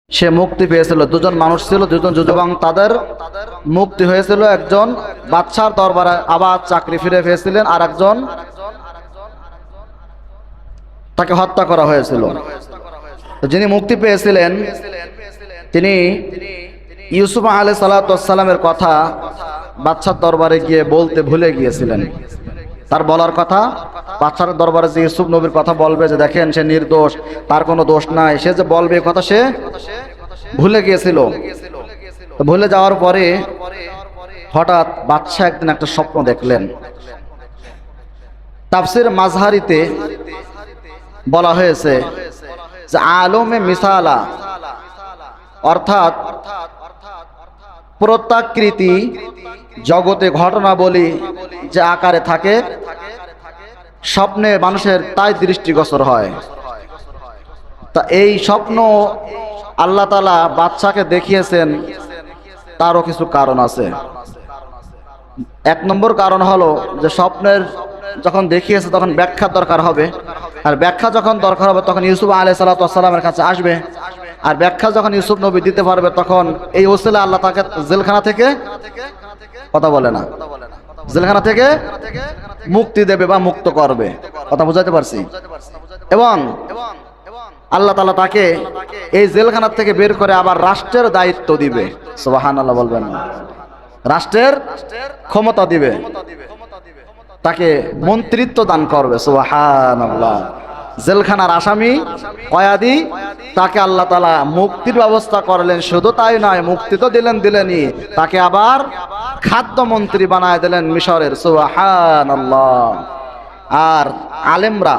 সে মুক্তি পেয়েছিল। দুজন মানুষ ছিল, দুজন যুদ্ধ, এবং তাদের মুক্তি হয়েছিল। একজন বাদশার দরবারে আবার চাকরি ফিরে পেয়েছিলেন, আর একজন তাকে হত্যা করা হয়েছিল। যিনি মুক্তি পেয়েছিলেন তিনি ইউসুফ আলাইহিস সালামের কথা বাদশার দরবারে গিয়ে বলতে ভুলে গিয়েছিলেন। তার বলার কথা, বাদশার দরবারে যে ইউসুফ নবীর কথা বলবে যে দেখেন সে নির্দোষ, তার কোনো দোষ নাই, সে যে বলবে কথা সে ভুলে গিয়েছিল। ভুলে যাওয়ার পরে হঠাৎ বাদশা একদিন একটা স্বপ্ন দেখলেন। তাফসির মাজহারিতে বলা হয়েছে যে আলমে মিসালা, অর্থাৎ প্রত্যাকৃতি জগতে ঘটনাবলী যে আকারে থাকে, স্বপ্নে মানুষের তাই দৃষ্টিগোচর হয়। তা এই স্বপ্ন আল্লাহ তাআলা বাদশাকে দেখিয়েছেন, তারও কিছু কারণ আছে। এক নম্বর কারণ হলো যে স্বপ্নের যখন দেখিয়েছে তখন ব্যাখ্যা দরকার হবে, আর ব্যাখ্যা যখন দরকার হবে তখন ইউসুফ আলাইহিস সালামের কাছে আসবে, আর ব্যাখ্যা যখন ইউসুফ নবী দিতে পারবে তখন এই ওসিলা আল্লাহ তাকে জেলখানা থেকে, কথা বলে না, জেলখানা থেকে মুক্তি দেবে বা মুক্ত করবে। কথা বুঝাইতে পারছি? এবং আল্লাহ তাআলা তাকে এই জেলখানা থেকে বের করে আবার রাষ্ট্রের দায়িত্ব দিবে। সুবহানাল্লাহ বলবেন না? রাষ্ট্রের ক্ষমতা দিবে, তাকে মন্ত্রিত্ব দান করবে। সুবহানাল্লাহ। জেলখানার আসামি, কয়েদি, তাকে আল্লাহ তাআলা মুক্তির ব্যবস্থা করলেন। শুধু তাই নয়, মুক্তি তো দিলেনই, তাকে আবার খাদ্যমন্ত্রী বানায় দিলেন মিশরের। সুবহানাল্লাহ। আর আলেমরা,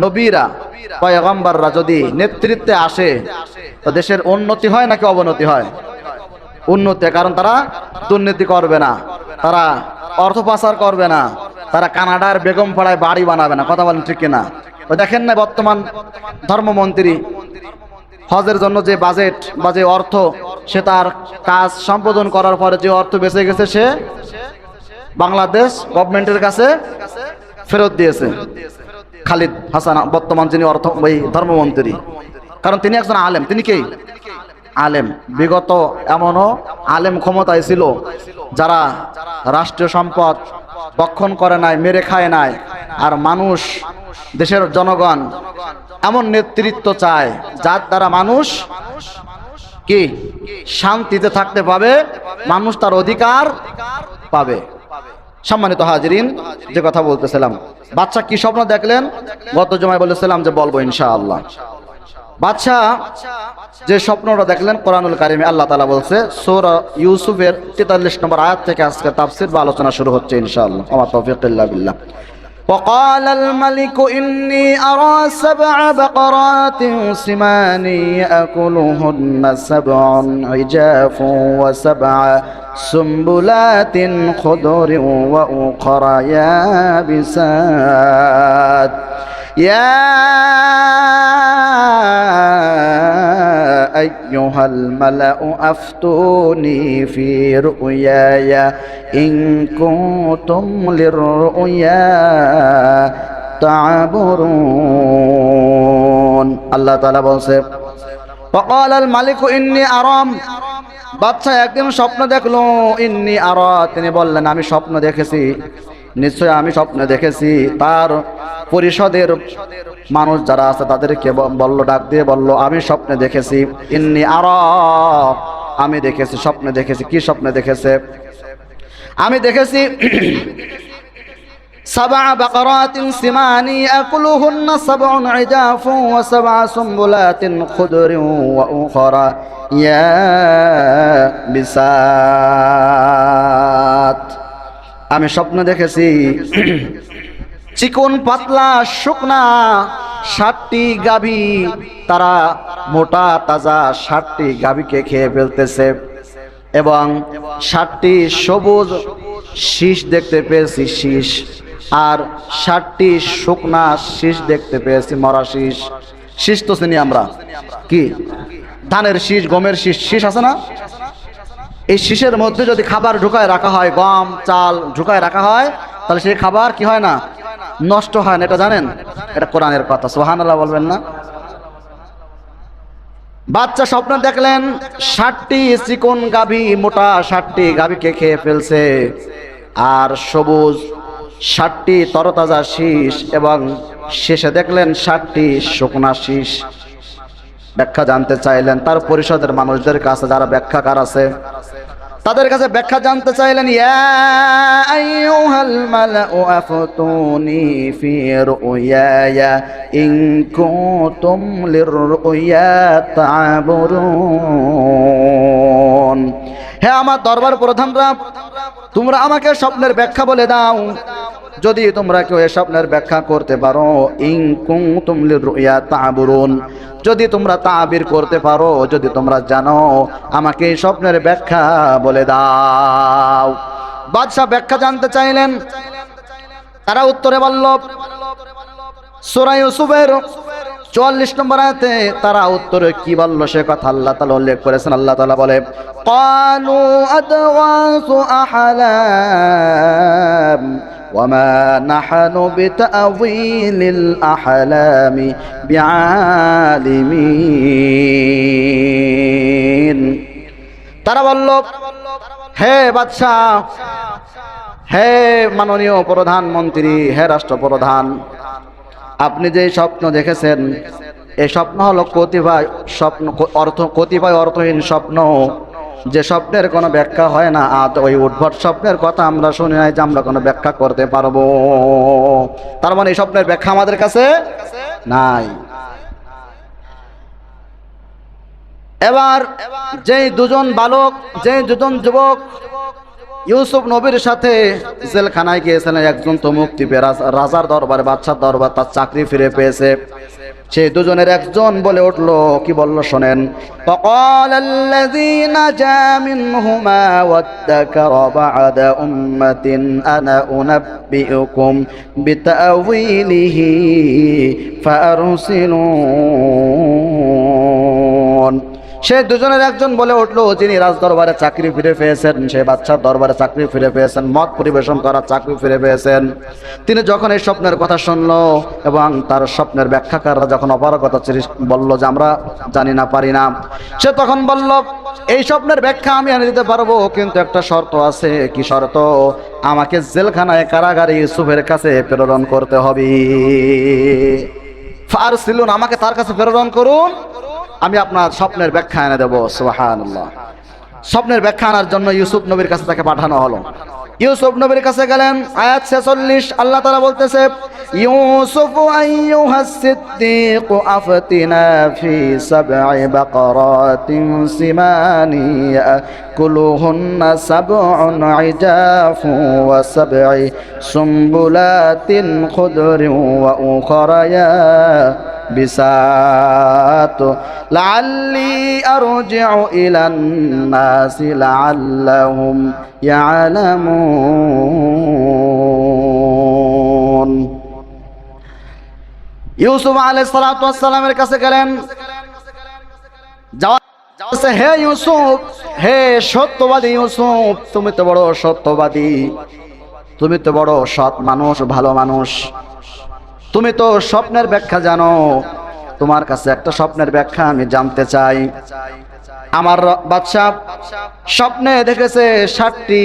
নবীরা, পয়গম্বররা যদি নেতৃত্বে আসে তো দেশের উন্নতি হয় নাকি অবনতি হয়? উন্নতি, কারণ তারা দুর্নীতি করবে না, তারা অর্থ পাচার করবে না, তারা কানাডার বেগম পাড়ায় বাড়ি বানাবে না। কথা বলেন ঠিক কিনা? ওই দেখেন না বর্তমান ধর্মমন্ত্রী হজের জন্য যে বাজেট বা যে অর্থ, সে তার কাজ সম্পাদন করার পরে যে অর্থ বেঁচে গেছে সে বাংলাদেশ গভর্নমেন্টের কাছে ফেরত দিয়েছে। খালিদ হাসান বর্তমান যিনি ওই ধর্মমন্ত্রী, কারণ তিনি একজন আলেম। তিনি কে? আলেম। বিগত এমনও আলেম ক্ষমতায় ছিল যারা রাষ্ট্রীয় সম্পদ ভক্ষণ করে নাই, মেরে খায় নাই। আর মানুষ, দেশের জনগণ এমন নেতৃত্ব চায় যার দ্বারা মানুষ কি শান্তিতে থাকতে পাবে, মানুষ তার অধিকার পাবে। সম্মানিত হাজিরিন, যে কথা বলতেছিলাম, বাদশা কি স্বপ্ন দেখলেন গত জুমায় বলেছিলাম যে বলবো ইনশাআল্লাহ। বাদশা যে স্বপ্নটা দেখলেন কোরআনুল কারিমে আল্লাহ তাআলা বলছে, সূরা ইউসুফের 43 নম্বর আয়াত থেকে আজকে তাফসীর বা আলোচনা শুরু হচ্ছে ইনশাআল্লাহ। ওয়া তাওফীক ইল্লা বিল্লাহ। وقال الملك إني أرى 7 بقرات سمان يأكلهن 7 عجاف و7 سنبلات خضر وأخر يابسات يا أيها الملأ أفتوني في رؤياي إن كنتم للرؤيا تعبرون। আল্লাহ তাআলা বলছে, وقال الملك إني أرى, বাদশা একদিন স্বপ্ন দেখলো। ইন্নী আরা, তিনি বললেন আমি স্বপ্ন দেখেছি, নিশ্চয় আমি স্বপ্ন দেখেছি। তার পরিষদের মানুষ যারা আছে তাদেরকে বলল, ডাক দিয়ে বলল আমি স্বপ্নে দেখেছি। ইন্নী আরা, আমি দেখেছি, স্বপ্নে দেখেছি। কি স্বপ্নে দেখেছে? আমি দেখেছি 7 بقرات سمان يأكلهن 7 عجاف و7 سنبلات خضر وأخر يابسات। আমি স্বপ্ন দেখেছি চিকন পাতলা শুকনা 60টি গাভী, তারা মোটা তাজা 60টি গাভীকে খেয়ে ফেলতেছে, এবং 60টি সবুজ শীষ দেখতে পেয়েছি, শীষ, আর 60টি শুকনা শীষ দেখতে পেয়েছি, মরা শীষ। শীষ তো চিনি আমরা, কি ধানের শীষ, গমের শীষ, শীষ আছে না? এই শীষের মধ্যে যদি খাবার ঢুকায় রাখা হয়, গম চাল ঢুকায় রাখা হয়, তাহলে সেই খাবার কি হয় না, নষ্ট হয় না। এটা জানেন? এটা কোরআনের কথা। সুবহানাল্লাহ বলবেন না? বাচ্চা স্বপ্ন দেখলেন 60টি চিকন গাভী, মোটা 60টি গাভীকে খেয়ে ফেলছে, আর সবুজ 60টি তরতাজা শীষ, এবং শেষে দেখলেন 60টি শুকনা শীষ। ব্যাখ্যা জানতে চাইলেন তার পরিষদের মানুষদের কাছে, যারা ব্যাখ্যাকার আছে তাদের কাছে ব্যাখ্যা জানতে চাইলেন। ইয়া আইয়ুহাল মালাউ আফতুনি ফি রুয়ায়া ইন কুনতুম লিররুয়া তা'বুরুন। হে আমার দরবার প্রধানরা, তোমরা আমাকে স্বপ্নের ব্যাখ্যা বলে দাও। যদি তোমরা কেউ এই স্বপ্নের ব্যাখ্যা করতে পারো, ইন কুনতুম লিররুয়া তা'বুরুন, যদি তোমরা তাবির করতে পারো, যদি তোমরা জানো, আমাকে এই স্বপ্নের ব্যাখ্যা বলে দাও। বাদশা ব্যাখ্যা জানতে চাইলেন। তারা উত্তরে বলল, সূরা ইউসুফের 44 নম্বর আয়াতে তারা উত্তরে কি বলল সে কথা আল্লাহ তাআলা উল্লেখ করেছেন। আল্লাহ তাআলা বলে, ক্বালু আদওয়াসু আহলাম ওয়ামা নাহনু বিতাউইলিল আহলামি বিআলিমিন। তারা বলল, হে বাদশাহ, হে মাননীয় প্রধানমন্ত্রী, হে রাষ্ট্রপ্রধান, আপনি যে স্বপ্ন দেখেছেন এই স্বপ্ন হলো কতিপয় অর্থহীন স্বপ্ন, যে স্বপ্নের কোনো ব্যাখ্যা হয় না। ওই উদ্ভট স্বপ্নের কথা আমরা শুনি নাই যে আমরা কোনো ব্যাখ্যা করতে পারবো। তার মানে এই স্বপ্নের ব্যাখ্যা আমাদের কাছে নাই। এবার যেই দুজন বালক, যে দুজন যুবক ইউসুফ নবীর সাথে জেলখানায় গিয়েছিলেন, একজন তো মুক্তি পেয়ে রাজার দরবারে, বাদশার দরবার, তার চাকরি ফিরে পেয়েছে। সেই দুজনের একজন বলে উঠলো, কি বলল শোনেন। فقال الذي نجا منهما وادكر بعد أمة أنا أنبئكم بتأويله فأرسلون। সে দুজনের একজন বলে উঠলো, যিনি রাজ দরবারে চাকরি ফিরে পেয়েছেন, সে বাদশার দরবারে চাকরি ফিরে পেয়েছেন, মত পরিবেশন করার চাকরি ফিরে পেয়েছেন, তিনি যখন এই স্বপ্নের কথা শুনলো এবং তার স্বপ্নের ব্যাখ্যাকাররা যখন অপারগতা বলল যে আমরা জানি না, পারি না, সে তখন বলল, এই স্বপ্নের ব্যাখ্যা আমি এনে দিতে পারবো, কিন্তু একটা শর্ত আছে। কি শর্ত? আমাকে জেলখানায়, কারাগারে ইউসুফের কাছে প্রেরণ করতে হবে। ফারসিলুন, আমাকে তার কাছে প্রেরণ করুন, আমি আপনার স্বপ্নের ব্যাখ্যা এনে দেবো। সুবহানাল্লাহ। স্বপ্নের ব্যাখ্যা আনার জন্য ইউসুফ নবীর কাছে তাকে পাঠানো হলো। ইউসুফ নবীর কাছে গেলেন। আয়াত 46 আল্লাহ তাআলা বলতেছে, ইউসুফ আইয়ুহাস সিদ্দীক আফতিনা ফি সাব'i বাকারাতিন সিমানি ইয়াকুলুহুন্না সাব'un ইজাফু ওয়া সাব'i সুম্বুলাতিন খুদরিন ওয়া উখরা বিসাত লাআল্লি আরজি'ু ইলান নাসি লাআল্লাহুম ইয়ালামুন। ইউসুফ আলাইহিস সালাতু ওয়াস সালামের কাছে গেলেন। যাওয়াছে, হে ইউসুফ, হে সত্যবাদী ইউসুফ, তুমি তো বড় সত্যবাদী, তুমি তো বড় সৎ মানুষ, ভালো মানুষ, তুমি তো স্বপ্নের ব্যাখ্যা জানো। তোমার কাছে একটা স্বপ্নের ব্যাখ্যা আমি জানতে চাই। আমার বাদশা স্বপ্নে দেখেছে 60টি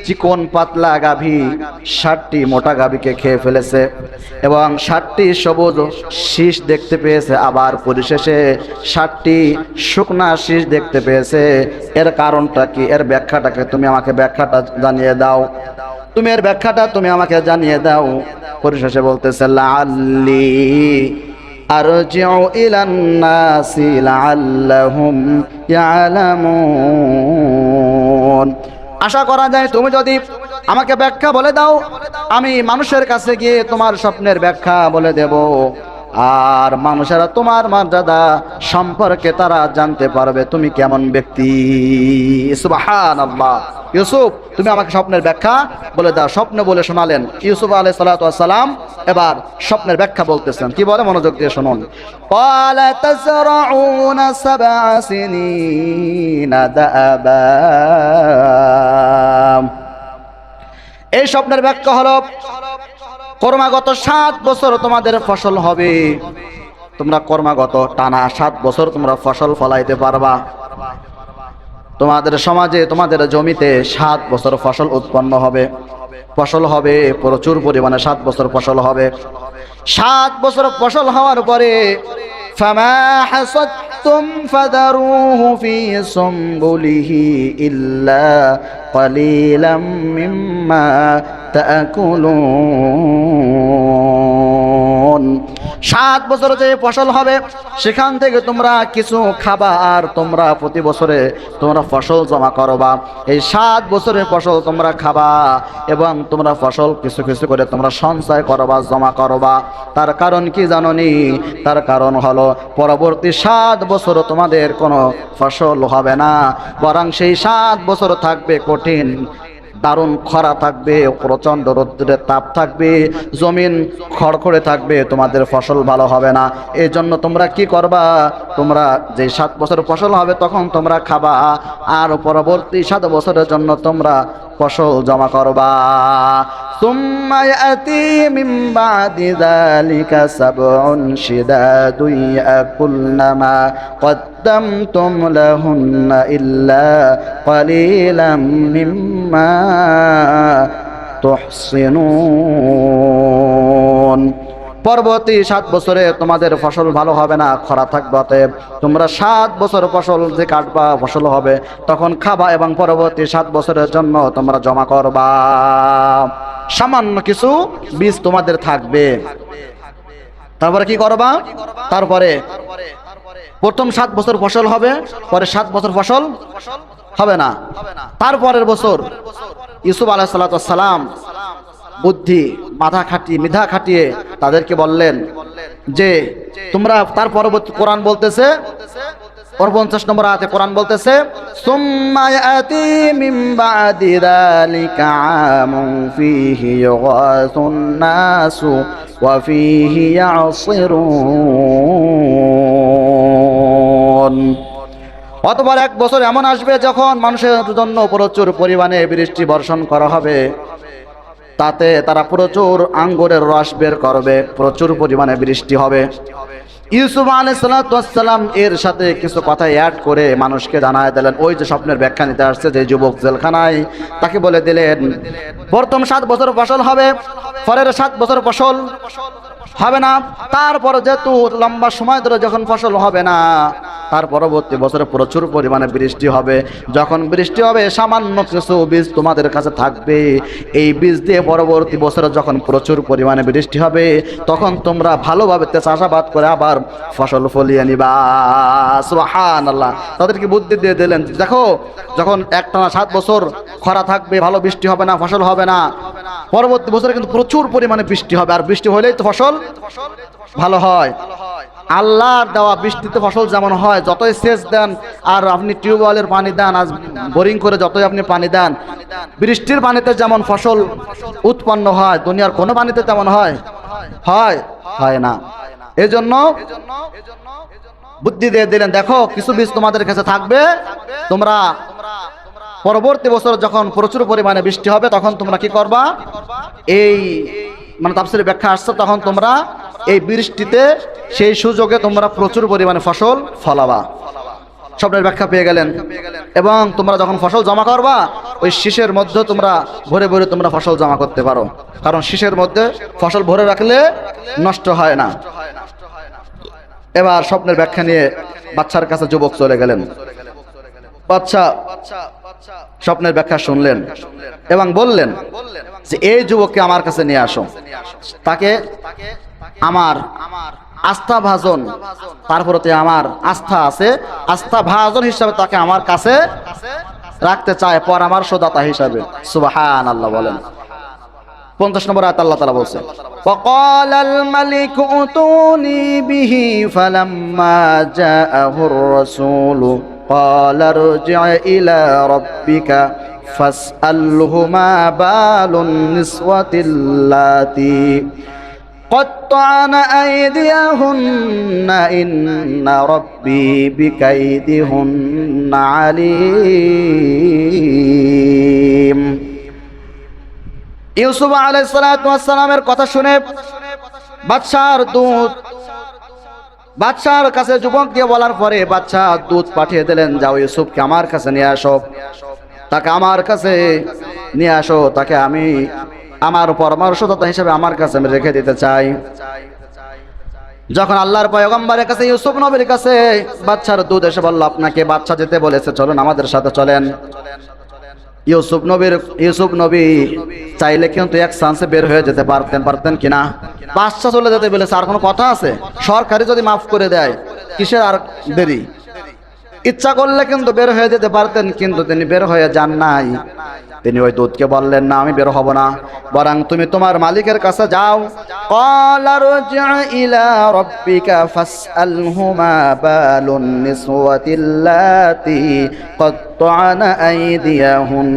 চিকন পাতলা গাভী 60টি মোটা গাভীকে খেয়ে ফেলেছে এবং 60টি সবুজ শীষ দেখতে পেয়েছে, আবার পরিশেষে 60টি শুকনা শীষ দেখতে পেয়েছে। এর কারণটা কি? এর ব্যাখ্যাটাকে তুমি আমাকে ব্যাখ্যাটা জানিয়ে দাও, তুমি এর ব্যাখ্যাটা তুমি আমাকে জানিয়ে দাও। পরিশেষে বলতেছে, লাআল্লি আরজিউ ইলান নাসি লাআল্লাহুম ইয়ালামুন। আশা করা যায় তুমি যদি আমাকে ব্যাখ্যা বলে দাও, আমি মানুষের কাছে গিয়ে তোমার স্বপ্নের ব্যাখ্যা বলে দেব, আর মানুষেরা তোমার মর্যাদা সম্পর্কে তারা জানতে পারবে তুমি কেমন ব্যক্তি। সুবহানাল্লাহ। ইউসুফ, তুমি আমাকে স্বপ্নের ব্যাখ্যা বলে দাও। স্বপ্ন বলে শোনালেন ইউসুফ আলাইহিস সালাতু ওয়াস সালাম। এবার স্বপ্নের ব্যাখ্যা বলতেছেন, কি বলে মনোযোগ দিয়ে শুনুন। ক্বালা তাজরাউনা সাবআ সিনিনা দাআবা। এই স্বপ্নের ব্যাখ্যা হলো, ক্রমাগত 7 বছর তোমাদের ফসল হবে, তোমরা ক্রমাগত টানা 7 বছর তোমরা ফসল ফলাইতে পারবা। তোমাদের সমাজে তোমাদের জমিতে 7 বছর ফসল উৎপন্ন হবে, ফসল হবে প্রচুর পরিমাণে। 7 বছর ফসল হবে। 7 বছর ফসল হওয়ার পরে ফামা হাসাদতুম ফাদারুহু ফি সুমবুলিহি ইল্লা কালিলাম মিম্মা তাকুলুন। 7 বছর যে ফসল হবে সেখান থেকে তোমরা কিছু খাবা, আর তোমরা প্রতি বছরে তোমরা ফসল জমা করবা। এই 7 বছরের ফসল তোমরা খাবা এবং তোমরা ফসল কিছু কিছু করে তোমরা সঞ্চয় করবা, জমা করবা। তার কারণ কি জানোনি? তার কারণ হলো পরবর্তী 7 বছর তোমাদের কোনো ফসল হবে না, বরং সেই 7 বছর থাকবে কঠিন, দারুণ খরা থাকবে, প্রচণ্ড রৌদ্রের তাপ থাকবে, জমিন খড়খড়ে থাকবে, তোমাদের ফসল ভালো হবে না। এই জন্য তোমরা কি করবা? তোমরা যে 7 বছর ফসল হবে তখন তোমরা খাবা, আর পরবর্তী 7 বছরের জন্য তোমরা ফসল জমা করবা। সুম্মা ইয়াতি মিন বাদি যালিকা সাবউন শিদাদুন ইয়াকুলনা মা قدمتم لهن إلا قليلا مما تحصنون। পরবর্তী 7 বছরে তোমাদের ফসল ভালো হবে না, খরা থাকবে। অতএব তোমরা 7 বছর ফসল যে কাটবা, ফসল হবে, তখন খাবা এবং পরবর্তী 7 বছরের জন্য তোমরা জমা করবা। সামান্য কিছু বীজ তোমাদের থাকবে। তারপরে কি করবা? তারপরে প্রথম 7 বছর ফসল হবে, পরে 7 বছর ফসল হবে না। তারপরের বছর ইউসুফ আলাইহিস সালাম বুদ্ধি মেধা খাটিয়ে তাদেরকে বললেন যে তোমরা, তার পরবর্তী কোরআন বলতেছে 49 নম্বর আয়াতে কোরআন বলতেছে সুম্মা ইয়াতি মিন বাদি যালিকা আমুন ফীহি ইউগাসুন নাসু ওয়া ফীহি ইয়াসিরুন। অতঃপর 1 বছর এমন আসবে যখন মানুষের জন্য প্রচুর পরিমাণে বৃষ্টি বর্ষণ করা হবে, তাতে তারা প্রচুর আঙ্গুরের রস বের করবে, প্রচুর পরিমাণে বৃষ্টি হবে। ইউসুফ আলাইহিস সালাম এর সাথে কিছু কথা অ্যাড করে মানুষকে জানায় দিলেন। ওই যে স্বপ্নের ব্যাখ্যা নিতে আসছে যে যুবক জেলখানায়, তাকে বলে দিলেন প্রথম 7 বছর ফসল হবে, পরের 7 বছর ফসল হবে না। তারপর যেহেতু লম্বা সময় ধরে যখন ফসল হবে না, তার পরবর্তী বছরে প্রচুর পরিমাণে বৃষ্টি হবে। যখন বৃষ্টি হবে সামান্য কিছু বীজ তোমাদের কাছে থাকবে, এই বীজ দিয়ে পরবর্তী বছরে যখন প্রচুর পরিমাণে বৃষ্টি হবে তখন তোমরা ভালোভাবে চাষাবাদ করে আবার ফসল ফলিয়ে নিবা। সুবহানাল্লাহ। তাদেরকে বুদ্ধি দিয়ে দিলেন, দেখো যখন একটানা 7 বছর খরা থাকবে, ভালো বৃষ্টি হবে না, ফসল হবে না, পরবর্তী বছরে কিন্তু প্রচুর পরিমাণে বৃষ্টি হবে, আর বৃষ্টি হলেই তো ফসল ভালো হয়। আল্লাহর দেওয়া বৃষ্টিতে ফসল যেমন হয়, যতই সেচ দেন আর আপনি টিউবওয়েলের পানি দেন, আজ বোরিং করে যতই আপনি পানি দেন, বৃষ্টির পানিতে যেমন ফসল উৎপন্ন হয় দুনিয়ার কোনো পানিতে তেমন হয় না। এজন্য বুদ্ধি দিয়ে দিলেন, দেখো কিছু বীজ তোমাদের কাছে থাকবে, তোমরা পরবর্তী বছর যখন প্রচুর পরিমাণে বৃষ্টি হবে তখন তোমরা কি করবা? এই তাফসীরে ব্যাখ্যা আসছে, তখন তোমরা এই বৃষ্টিতে সেই সুযোগে তোমরা প্রচুর পরিমাণে ফসল ফলাবা। স্বপ্নের ব্যাখ্যা পেয়ে গেলেন। এবং তোমরা যখন ফসল জমা করবা, ওই শীষের মধ্যে তোমরা ভরে ভরে তোমরা ফসল জমা করতে পারো, কারণ শীষের মধ্যে ফসল ভরে রাখলে নষ্ট হয় না। এবার স্বপ্নের ব্যাখ্যা নিয়ে বাচ্চার কাছে যুবক চলে গেলেন। বাচ্চা স্বপ্নের ব্যাখ্যা শুনলেন এবং বললেন যে এই যুবককে আমার কাছে নিয়ে আসো, তাকে আমার আস্থা ভাজন, তার প্রতি আমার আস্থা আছে, আস্থা ভাজন হিসাবে তাকে আমার কাছে রাখতে চায়, পরামর্শদাতা হিসাবে। সুবহানাল্লাহ বলেন। 50 নম্বর আয়াত আল্লাহ তাআলা বলছেন, وقال الملك ائتوني به فلما جاءه الرسول قال ارجع إلى ربك فاسأله ما بال النسوة اللاتي قطعن أيديهن إن ربي بكيدهن عليم। ইউসুফ আলাইহিস সালামের কথা শুনে বাদশার দূত বাদশার কাছে যুবক দিয়ে বলার পরে বাদশা দূত পাঠিয়ে দিলেন, যাও ইউসুফকে আমার কাছে নিয়ে আসো, তাকে আমার কাছে নিয়ে আসো, তাকে আমি আমার পরামর্শদাতা হিসেবে আমার কাছে আমি রেখে দিতে চাই। যখন আল্লাহর পয়গম্বরের কাছে ইউসুফ নবীর কাছে বাদশার দূত এসে বলল, আপনাকে বাদশা যেতে বলেছে, চলুন আমাদের সাথে চলেন। ইউসুফ নবী চাইলে কিন্তু এক চান্সে বের হয়ে যেতে পারতেন কিনা? বাদশা চলে যেতে বলেছে, আর কোনো কথা আছে? সরকারি যদি মাফ করে দেয় কিসের আর দেরি? ইচ্ছা করলে কিন্তু বের হয়ে যেতে পারতেন, কিন্তু তিনি বের হয়ে যান নাই। তিনি ওই দূতকে বললেন, না আমি বের হব না, বরং তুমি তোমার মালিকের কাছে যাও। ক্বালা রজি' ইলা রাব্বিকা ফাসআলহু মা বালুন নিসওয়াতিল্লাতী ক্বাত্তা'না আইদিয়াহুন।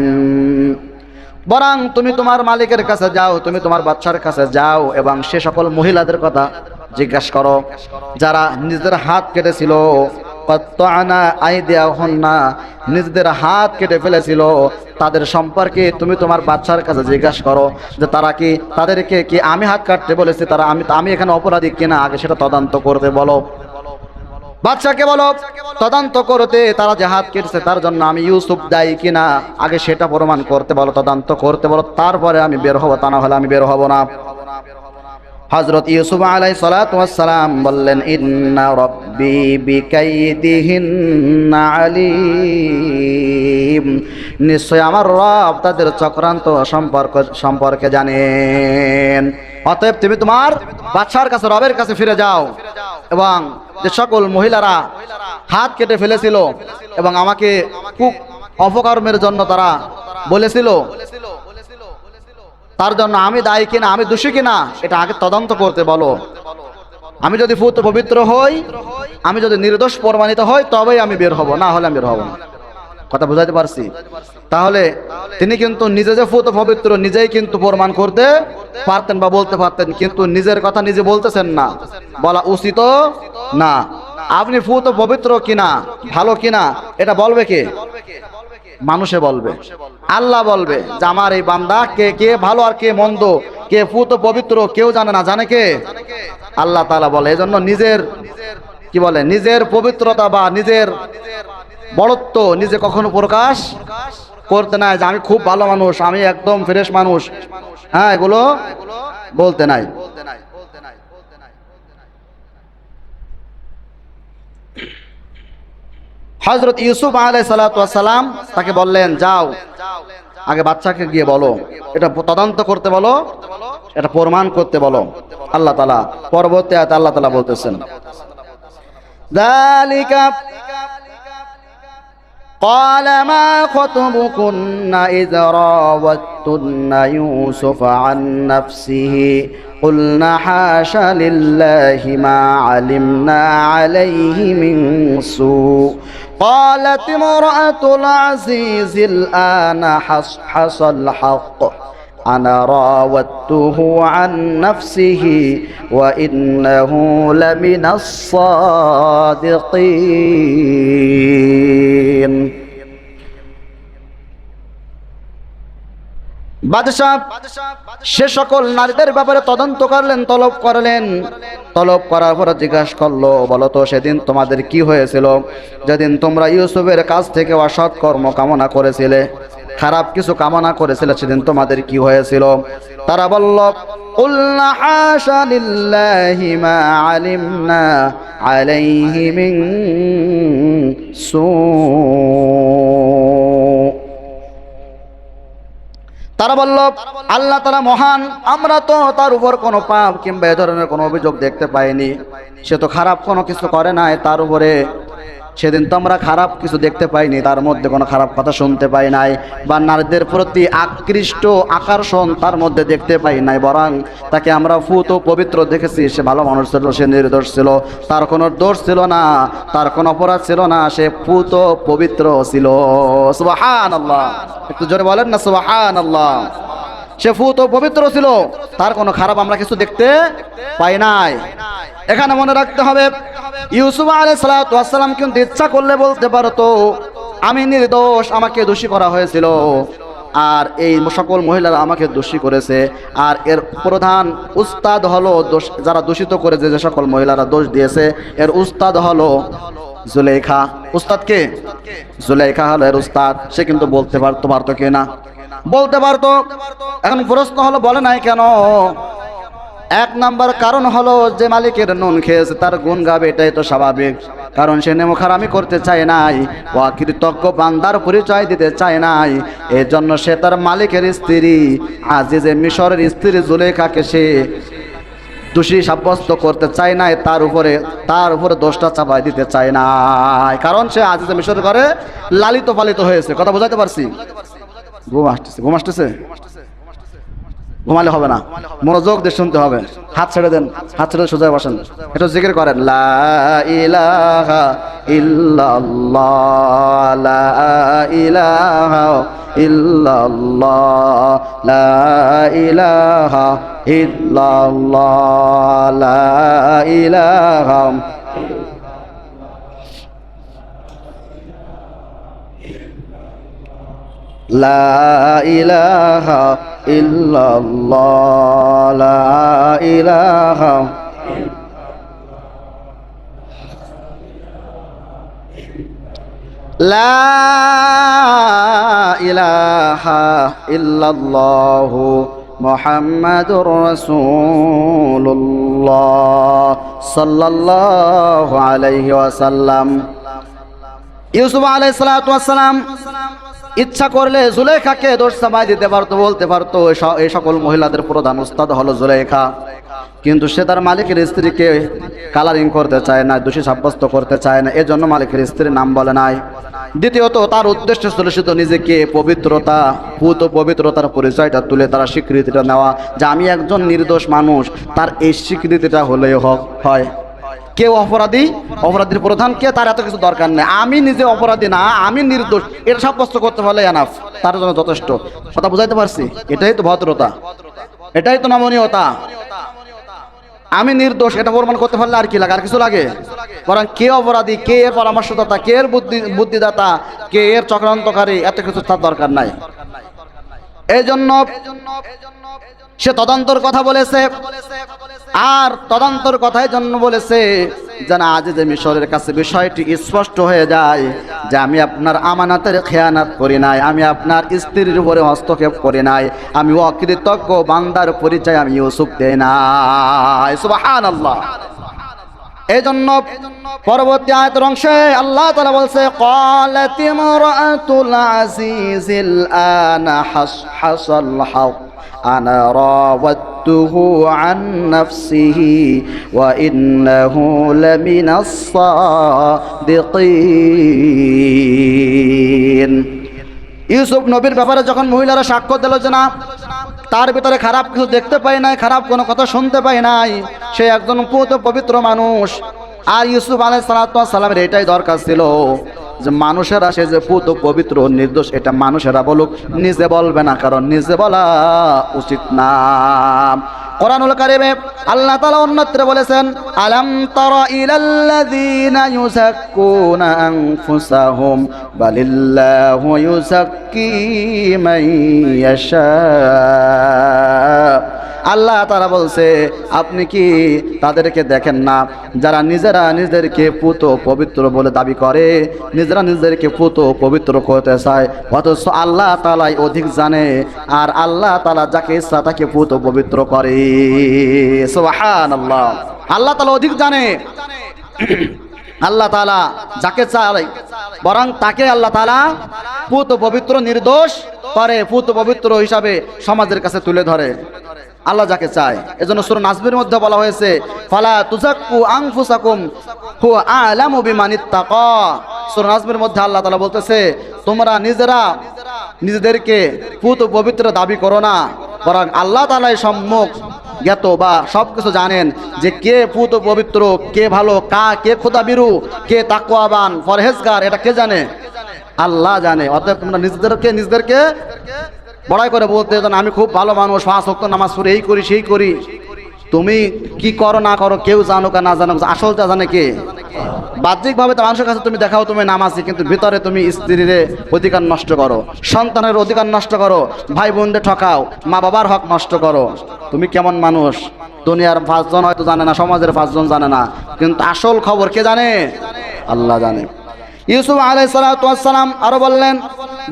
বরং তুমি তোমার মালিকের কাছে যাও, তুমি তোমার বাদশার কাছে যাও এবং সে সকল মহিলাদের কথা জিজ্ঞাসা করো যারা নিজেদের হাত কেটেছিল, ক্বাত্তা'না আইদিয়াহুন্না, নিজেদের হাত কেটে ফেলেছিল, তাদের সম্পর্কে তুমি তোমার বাদশার কাছে জিজ্ঞাসা করো যে তাদেরকে কি আমি হাত কাটতে বলেছি, আমি এখানে অপরাধী কিনা, আগে সেটা তদন্ত করতে বলো। বাদশাকে বলো তদন্ত করতে, তারা যে হাত কেটেছে তার জন্য আমি ইউসুফ দায়ী কিনা আগে সেটা প্রমাণ করতে বলো, তদন্ত করতে বলো, তারপরে আমি বের হব, তা না হলে আমি বের হব না। হযরত ইউসুফ আলাইহিস সালাতু ওয়াস সালাম বললেন, ইন্না রাব্বি বিকাইদিহিন্না আলীম, নিশ্চয় আমার রব তাদের চক্রান্ত সম্পর্কে জানেন। অতএব তুমি তোমার বাদশার কাছে, রবের কাছে ফিরে যাও এবং যে সকল মহিলারা হাত কেটে ফেলেছিল এবং আমাকে খুব অপকর্মের জন্য তারা বলেছিল, তার জন্য আমি দায়ী কিনা, আমি দোষী কিনা, এটা আগে তদন্ত করতে বলো। আমি যদি পুত পবিত্র হই, আমি যদি নির্দোষ প্রমাণিত হই, তবেই আমি বের হব, না হলে আমি বের হব না। কথা বুঝাতে পারছি? তাহলে তিনি কিন্তু নিজে যে পুত পবিত্র নিজেই কিন্তু প্রমাণ করতে পারতেন বা বলতে পারতেন, কিন্তু নিজের কথা নিজে বলতেছেন না, বলা উচিত না। আপনি পুত পবিত্র কিনা, ভালো কিনা, এটা বলবে কে? মানুষে বলবে, আল্লাহ বলবে যে আমার এই বান্দা কে ভালো আর কে মন্দ, কে পুত পবিত্র কেউ জানে না, জানে কে? আল্লাহ তাআলা বলে। এজন্য নিজের কি বলে, নিজের পবিত্রতা বা নিজের বড়ত্ব নিজে কখনো প্রকাশ করতে নাই, যে আমি খুব ভালো মানুষ, আমি একদম ফ্রেশ মানুষ, হ্যাঁ, এগুলো বলতে নাই। হযরত ইউসুফ আলাইহিস সালাতু ওয়াস সালাম তাকে বললেন, যাও আগে বাচ্চাকে গিয়ে বলো, এটা তদন্ত করতে বলো, এটা প্রমাণ করতে বলো। আল্লাহ তাআলা পরবর্তী আয়াতে আল্লাহ তাআলা বলতেছেন, যালিকা قال ما خطبكن إذ راوتن يوسف عن نفسه قلنا حاش لله ما علمنا عليه من سوء قالت امرأة العزيز الآن حصحص الحق أنا راودته عن نفسه وإنه لمن الصادقين। বাদশাহ সে সকল নারীদের ব্যাপারে তদন্ত করলেন, তলব করার পর জিজ্ঞাসা করলো, বলো তো সেদিন তোমাদের কি হয়েছিল, যেদিন তোমরা ইউসুফের কাছ থেকে অসৎ কর্ম কামনা করেছিলে, খারাপ কিছু কামনা করেছিলে, সেদিন তোমাদের কি হয়েছিল? তারা বলল, কুলনা হাশা লিল্লাহি মা আলিমনা আলাইহি মিন সু। তারা বলল, আল্লাহ তাআলা মহান, আমরা তো তার উপর কোনো পাপ কিংবা এ ধরনের কোনো অভিযোগ দেখতে পাইনি, সে তো খারাপ কোনো কিছু করে নাই, তার উপরে সেদিন তো আমরা খারাপ কিছু দেখতে পাইনি, তার মধ্যে কোনো খারাপ কথা শুনতে পাই নাই, বা নারীদের প্রতি আকৃষ্ট আকর্ষণ তার মধ্যে দেখতে পাই নাই, বরং তাকে আমরা পুত ও পবিত্র দেখেছি। সে ভালো মানুষ ছিল, সে নির্দোষ ছিল, তার কোনো দোষ ছিল না, তার কোনো অপরাধ ছিল না, সে পুত পবিত্র ছিল। সুবহানাল্লাহ, একটু জোরে বলেন না সুবহানাল্লাহ। সে পুত পবিত্র ছিল, তার কোনো খারাপ আমরা কিছু দেখতে পাই নাই। এখানে মনে রাখতে হবে, ইউসুফ আলাইহিস সালাতু ওয়াস সালাম কিন্তু ইচ্ছা করলে বলতে পারতো আমি নির্দোষ, আমাকে দোষী করা হয়েছিল, আর এই সকল মহিলারা আমাকে দোষী করেছে। আর এর প্রধান উস্তাদ হলো যারা দূষিত করে যে সকল মহিলারা দোষ দিয়েছে, এর উস্তাদ হলো জুলেখা। উস্তাদ কে? জুলেখা হলো এর উস্তাদ। সে কিন্তু বলতে পারতো কি না? বলতে পারতো। এখন প্রশ্ন হলো বলে নাই কেন? এক নাম্বার কারণ হলো যে মালিকের নুন খেয়েছে তার গুণ গাবে, এটাই তো স্বাভাবিক। কারণ সে নেমখারামি করতে চায় নাই, অকৃতজ্ঞ বান্দার পরিচয় দিতে চায় নাই। এই জন্য সে তার মালিকের স্ত্রী আজিজে মিশরের স্ত্রী জুলেখাকে সে দোষী সাব্যস্ত করতে চায় নাই, তার উপরে দোষটা চাপাই দিতে চায় নাই। কারণ সে আজিজে মিশর ঘরে লালিত পালিত হয়েছে। কথা বোঝাতে পারছি? ঘুম আসতেছে? ঘুমালে হবে না, মনোযোগ দিয়ে শুনতে হবে। হাত ছেড়ে দেন, হাত ছেড়ে সোজা বসেন, একটু জিকির করেন। লা ইলাহা ইল্লাল্লাহ, লা ইলাহা ইল্লাল্লাহ, লা ইলাহা ইল্লাল্লাহ, লা ইলাহা লা ইলাহা ইল্লাল্লাহ, লা ইলাহা লা ইলাহা ইল্লাল্লাহু মুহাম্মাদুর রাসূলুল্লাহ সাল্লাল্লাহু আলাইহি ওয়াসাল্লাম। ইউসুফ আলাইহিস সালাতু ওয়াস সালাম ইচ্ছা করলে জুলেখাকে দোষ চাপাই দিতে পারতো, বলতে পারতো এই সকল মহিলাদের প্রধান উস্তাদ হলো জুলেখা। কিন্তু সে তার মালিকের স্ত্রীকে কালারিং করতে চায় না, দোষী সাব্যস্ত করতে চায় না, এজন্য মালিকের স্ত্রীর নাম বলে নাই। দ্বিতীয়ত তার উদ্দেশ্য ছিল শুধু নিজেকে পবিত্রতার পরিচয়টা তুলে তার স্বীকৃতিটা নেওয়া, যে আমি একজন নির্দোষ মানুষ। তার এই স্বীকৃতিটা হলেই হয়। কেউ অপরাধীর প্রধান কে, তার এত কিছু দরকার নেই। আমি নিজে অপরাধী না, আমি নির্দোষ, এটা সাব্যস্ত করতে পারলে এনাফ, তার জন্য যথেষ্ট। কথা বুঝাইতে পারছি? এটাই তো ভদ্রতা, এটাই তো নমনীয়তা। আমি নির্দোষ এটা প্রমাণ করতে পারলে আর কি লাগে? আর কিছু লাগে? বরং কে অপরাধী, কে এর পরামর্শদাতা, কে এর বুদ্ধিদাতা, কে এর চক্রান্তকারী, এত কিছু তার দরকার নাই। এই জন্য সে তদন্তর কথা বলেছে। আর তদন্তর কথাই জন্য বলেছে যেন আজিজে মিশরের কাছে বিষয়টি স্পষ্ট হয়ে যায় যে আমি আপনার আমানাতের খেয়ানাত করি নাই, আমি আপনার স্ত্রীর উপরে হস্তক্ষেপ করি নাই, আমি অকৃতজ্ঞ বান্দার পরিচয় আমি ইউসুফ দেই নাই। সুবহানাল্লাহ। এই জন্য পরবর্তী আয়াতের অংশে আল্লাহ তাআলা বলছে, ক্বালাত ইমরাতুল আজিজিল আনা হাসাল হক আনা রাওয়াদতুহু আন নাফসিহি ওয়া ইন্নাহু লামিনাস সাদিকিন। ইউসুফ নবীর ব্যাপারে যখন মহিলারা সাক্ষ্য দিল যে না, তার ভিতরে খারাপ কিছু দেখতে পাই নাই, খারাপ কোনো কথা শুনতে পাই নাই, সে একজন পবিত্র মানুষ। আর ইউসুফ আলাইহিস সালাতু ওয়াস সালামের এটাই দরকার ছিল যে মানুষেরা সে যে পবিত্র নির্দোষ এটা মানুষেরা বলুক, নিজে বলবে না, কারণ নিজে বলা উচিত না। কোরআনুল কারীমে আল্লাহ তাআলা অন্যত্র বলেছেন, আলাম তারা ইলাল্লাযীনা ইউযাক্কুনা আনফুসাহুম বালিল্লাহু ইউযাক্কি মান ইয়াশা। আল্লাহ তাআলা বলছে, আপনি কি তাদেরকে দেখেন না যারা নিজেরা নিজেদেরকে পবিত্র বলে দাবি করে, নিজেরা নিজেদেরকে পবিত্র করতে চায়, অথচ আল্লাহ তাআলাই অধিক জানে। আর আল্লাহ তাআলা যাকে ইচ্ছা তাকে পবিত্র করে। সুবহানাল্লাহ। আল্লাহ তাআলা অধিক জানে। আল্লাহ তাআলা যাকে চায় বরং তাকে আল্লাহ তাআলা পবিত্র নির্দোষ করে, পবিত্র হিসাবে সমাজের কাছে তুলে ধরে আল্লাহ যাকে চায়। এজন্য সূরা নাসবের মধ্যে বলা হয়েছে, ফালা তুযাক্কু আনফুসাকুম হুয়া আ'লামু বিমানিত্তাকা। সূরা নাসবের মধ্যে আল্লাহ তাআলা বলতেছে, তোমরা নিজেরা নিজেদেরকে পবিত্র দাবি করো না, বরং আল্লাহ তাআলাই সম্যক জ্ঞাত বা সবকিছু জানেন যে কে পবিত্র, কে ভালো, কে খোদাবিরু, কে তাকওয়াবান পরহেজগার, এটা কে জানে? আল্লাহ জানে। অতএব তোমরা নিজেদেরকে বড়াই করে বলতে যেন আমি খুব ভালো মানুষ, 5 ওয়াক্ত নামাজ পড়ি, এই করি সেই করি। তুমি কি করো না করো কেউ জানুক আর না জানুক, আসলটা জানে কে? বাহ্যিকভাবে তো মানুষের কাছে তুমি দেখাও তুমি নামাজি, কিন্তু ভিতরে তুমি স্ত্রীর অধিকার নষ্ট করো, সন্তানের অধিকার নষ্ট করো, ভাই বোনদের ঠকাও, মা বাবার হক নষ্ট করো। তুমি কেমন মানুষ? দুনিয়ার 5 জন হয়তো জানে না, সমাজের 5 জন জানে না, কিন্তু আসল খবর কে জানে? আল্লাহ জানে। ইউসুফ আলাইহিস সালাতু ওয়াস সালাম আরো বললেন,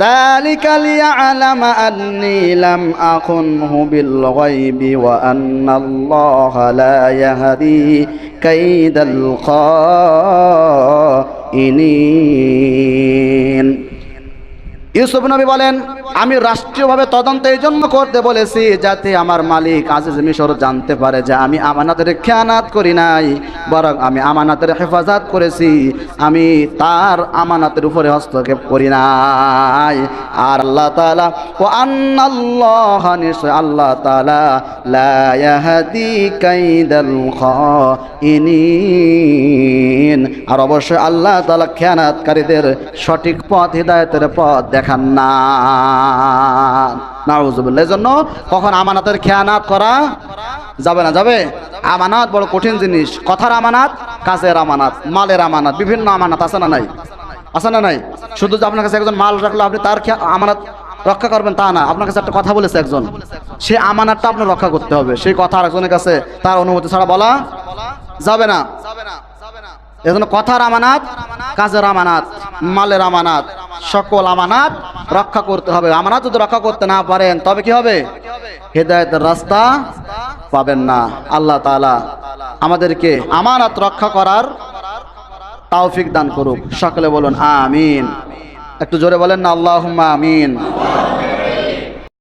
যালিকা লিয়া'লামা আন্নী লাম আকুনহু বিল গায়বি ওয়া আন্নাল্লাহা লা ইয়াহদি কাইদাল খাইনিন। ইউসুফ নবী বলেন, আমি রাষ্ট্রীয়ভাবে তদন্ত এই জন্য করতে বলেছি যাতে আমার মালিক আজিজ মিশর জানতে পারে যে আমি আমানতের খেয়ানাত করি নাই, বরং আমি আমানতের হেফাজত করেছি, আমি তার আমানতের উপরে হস্তক্ষেপ করি নাই। আর আল্লাহ তাআলা ও আন্নাল্লাহ, নিশ্চয় আল্লাহ তাআলা লা ইয়াহদি কাইদাল খাইনিন, আর অবশ্যই আল্লাহ তাআলা খেয়ানাতকারীদের সঠিক পথ, হিদায়াতের পথ দেখান না। নাউযুবিল্লাহ। এজন্য কখন আমানতের খেয়ানাত করা যাবে না। যাবে? আমানত বড় কঠিন জিনিস। কথার আমানত, কাজের আমানত, মালের আমানত, বিভিন্ন আমানত আছে না নাই? আছে না নাই? শুধু যে আপনার কাছে একজন মাল রাখলো আপনি তার আমানত রক্ষা করবেন তা না। আপনার কাছে একটা কথা বলেছে একজন, সেই আমানতটা আপনার রক্ষা করতে হবে। সেই কথা আরেকজনের কাছে তার অনুমতি ছাড়া বলা যাবে না। এজন্য কথার আমানত, কাজের আমানত, মালের আমানত, সকল আমানত রক্ষা করতে হবে। আমানত যদি রক্ষা করতে না পারেন তবে কি হবে? হেদায়েতের রাস্তা পাবেন না। আল্লাহ তাআলা আমাদেরকে আমানত রক্ষা করার তৌফিক দান করুক। সকলে বলুন আমিন। একটু জোরে বলেন না আল্লাহুম্মা আমিন।